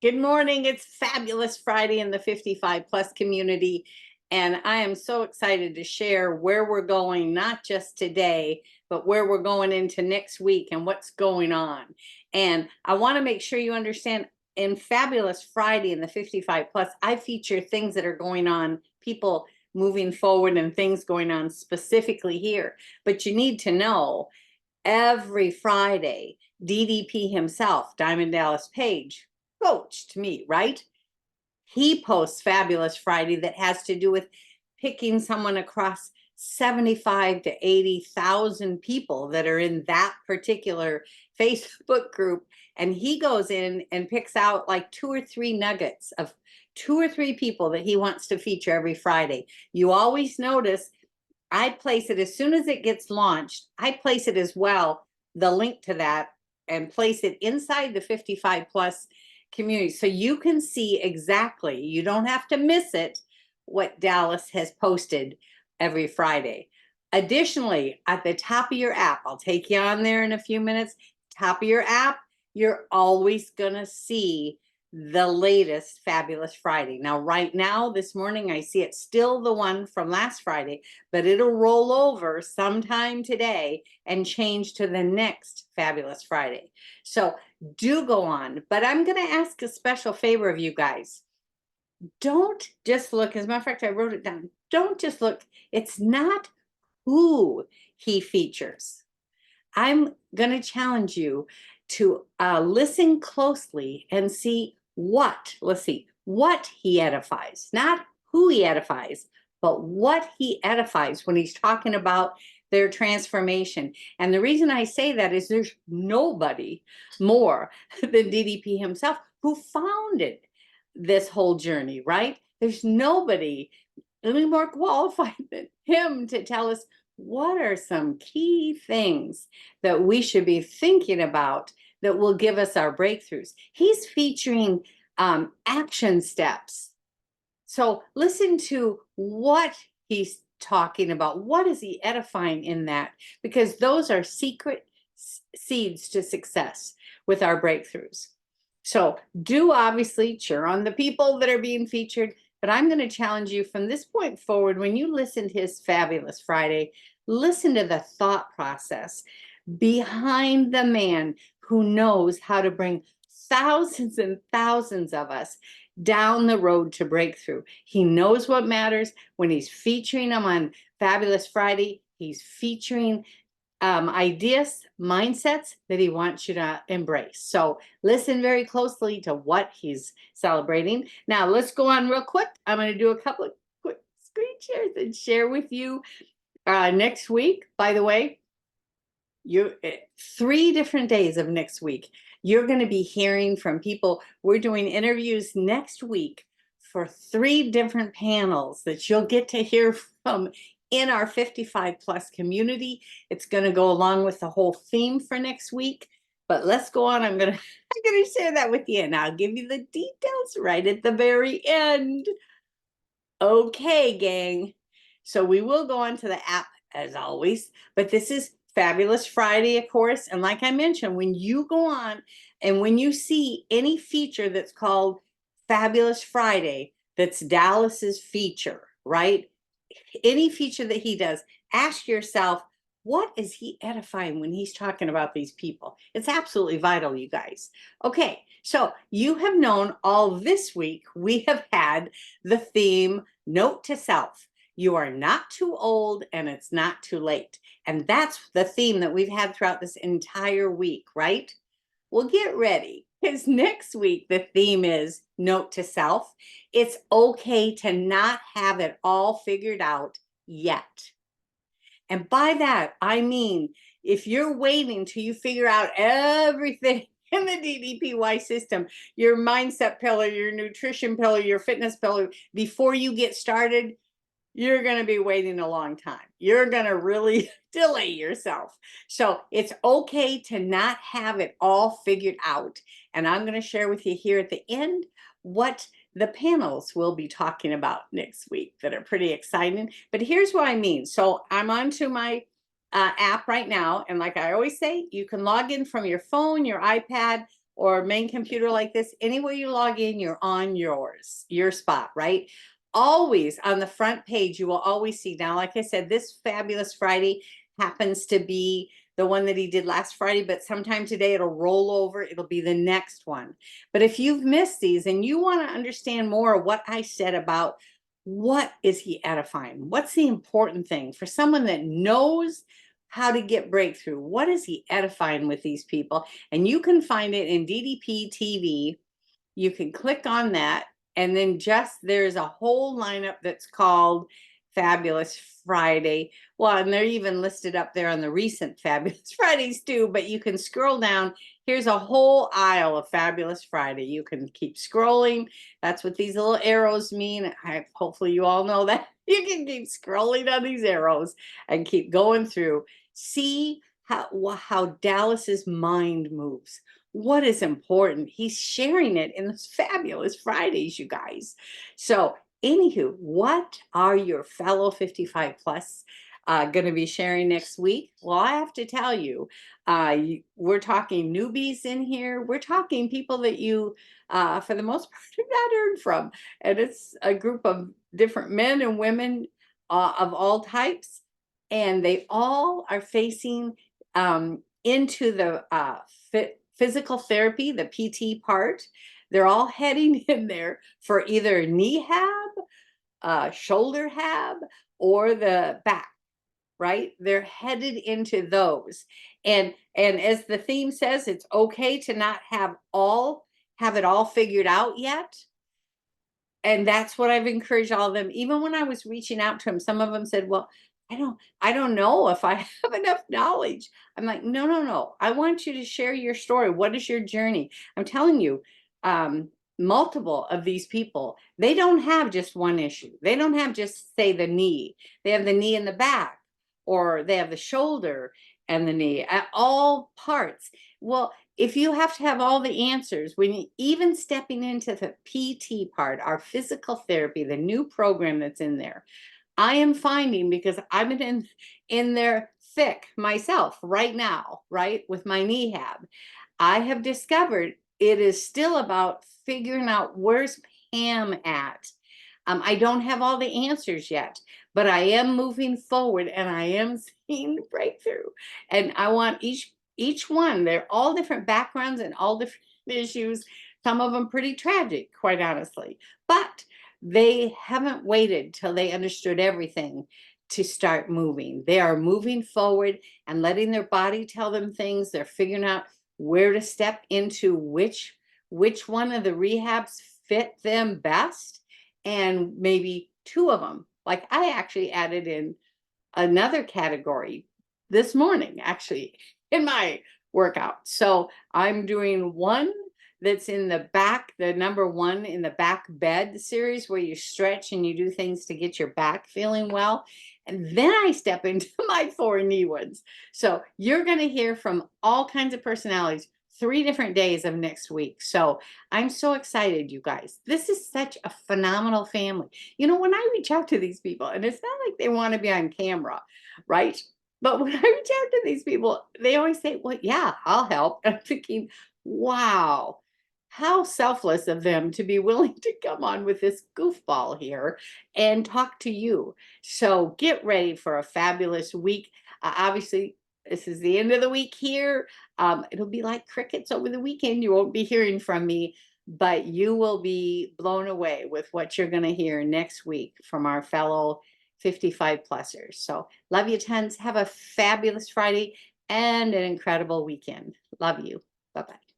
Good morning. It's Fabulous Friday in the 55 plus community. And I am so excited to share where we're going, not just today, but where we're going into next week and what's going on. And I want to make sure you understand in Fabulous Friday in the 55 plus, I feature things that are going on, people moving forward and things going on specifically here. But you need to know every Friday, DDP himself, Diamond Dallas Page, coached me, right? He posts Fabulous Friday that has to do with picking someone across 75 to 80,000 people that are in that particular Facebook group. And he goes in and picks out like 2 or 3 nuggets of 2 or 3 people that he wants to feature every Friday. You always notice I place it as soon as it gets launched. I place it as well, the link to that, and place it inside the 55 plus community. So you can see exactly, you don't have to miss it, what Dallas has posted every Friday. Additionally, at the top of your app, I'll take you on there in a few minutes, top of your app, you're always going to see the latest Fabulous Friday. Now, right now, this morning, I see it's still the one from last Friday, but it'll roll over sometime today and change to the next Fabulous Friday. So do go on, but I'm going to ask a special favor of you guys. Don't just look, as a matter of fact, I wrote it down. Don't just look. It's not who he features. I'm going to challenge you to listen closely and see what he edifies, not who he edifies, but what he edifies when he's talking about their transformation. And the reason I say that is there's nobody more than DDP himself who founded this whole journey, right? There's nobody any more qualified than him to tell us what are some key things that we should be thinking about that will give us our breakthroughs. He's featuring action steps. So listen to what he's talking about. What is he edifying in that? Because those are secret seeds to success with our breakthroughs. So do obviously cheer on the people that are being featured, but I'm going to challenge you from this point forward, when you listen to his Fabulous Friday, listen to the thought process behind the man who knows how to bring thousands and thousands of us down the road to breakthrough. He knows what matters. When he's featuring them on Fabulous Friday, he's featuring ideas, mindsets that he wants you to embrace. So listen very closely to what he's celebrating. Now let's go on real quick. I'm going to do a couple of quick screen shares and share with you next week. By the way, you 3 different days of next week, you're going to be hearing from people. We're doing interviews next week for 3 different panels that you'll get to hear from in our 55 plus community. It's going to go along with the whole theme for next week. But let's go on. I'm going to share that with you, and I'll give you the details right at the very end. Okay, gang. So we will go on to the app as always, but this is Fabulous Friday, of course. And like I mentioned, when you go on and when you see any feature that's called Fabulous Friday, that's Dallas's feature, right? Any feature that he does, ask yourself, what is he edifying when he's talking about these people? It's absolutely vital, you guys. Okay, so you have known all this week, we have had the theme, Note to Self. You are not too old and it's not too late. And that's the theme that we've had throughout this entire week, right? Well, get ready, because next week the theme is Note to Self. It's okay to not have it all figured out yet. And by that, I mean, if you're waiting till you figure out everything in the DDPY system, your mindset pillar, your nutrition pillar, your fitness pillar, before you get started, you're going to be waiting a long time. You're going to really delay yourself. So it's okay to not have it all figured out. And I'm going to share with you here at the end what the panels will be talking about next week that are pretty exciting. But here's what I mean. So I'm onto my app right now. And like I always say, you can log in from your phone, your iPad, or main computer like this, anywhere you log in, you're on your spot, right? Always on the front page, you will always see. Now, like I said, this Fabulous Friday happens to be the one that he did last Friday, but sometime today it'll roll over. It'll be the next one. But if you've missed these and you want to understand more of what I said about what is he edifying, what's the important thing for someone that knows how to get breakthrough, what is he edifying with these people? And you can find it in DDP TV. You can click on that, and then just there's a whole lineup that's called Fabulous Friday. Well, and they're even listed up there on the recent Fabulous Fridays too, but you can scroll down. Here's a whole aisle of Fabulous Friday. You can keep scrolling. That's what these little arrows mean. Hopefully you all know that. You can keep scrolling on these arrows and keep going through. See how Dallas's mind moves. What is important? He's sharing it in this Fabulous Fridays, you guys. So, anywho, what are your fellow 55 plus going to be sharing next week? Well, I have to tell you, we're talking newbies in here. We're talking people that you, for the most part, have not heard from. And it's a group of different men and women of all types. And they all are facing into the physical therapy, the PT part. They're all heading in there for either knee hab, shoulder hab, or the back, right? They're headed into those. And as the theme says, it's okay to not have it all figured out yet. And that's what I've encouraged all of them. Even when I was reaching out to them, some of them said, well, I don't know if I have enough knowledge. I'm like, no. I want you to share your story. What is your journey? I'm telling you, multiple of these people, they don't have just one issue. They don't have just, say, the knee. They have the knee in the back, or they have the shoulder and the knee, at all parts. Well, if you have to have all the answers, when you, even stepping into the PT part, our physical therapy, the new program that's in there, I am finding, because I've been in there thick myself right now, right, with my knee hab, I have discovered it is still about figuring out where's Pam at. I don't have all the answers yet, but I am moving forward and I am seeing breakthrough. And I want each one, they're all different backgrounds and all different issues, some of them pretty tragic, quite honestly. But they haven't waited till they understood everything to start moving. They are moving forward and letting their body tell them things. They're figuring out where to step into which one of the rehabs fit them best, and maybe two of them. Like I actually added in another category this morning, actually, in my workout. So I'm doing one that's in the back, the number one in the back bed series, where you stretch and you do things to get your back feeling well. And then I step into my 4 knee ones. So you're going to hear from all kinds of personalities 3 different days of next week. So I'm so excited, you guys. This is such a phenomenal family. You know, when I reach out to these people, and it's not like they want to be on camera, right? But when I reach out to these people, they always say, well, yeah, I'll help. And I'm thinking, wow, how selfless of them to be willing to come on with this goofball here and talk to you. So get ready for a fabulous week. Obviously, this is the end of the week here. It'll be like crickets over the weekend. You won't be hearing from me, but you will be blown away with what you're going to hear next week from our fellow 55 plusers. So love you tons. Have a fabulous Friday and an incredible weekend. Love you. Bye-bye.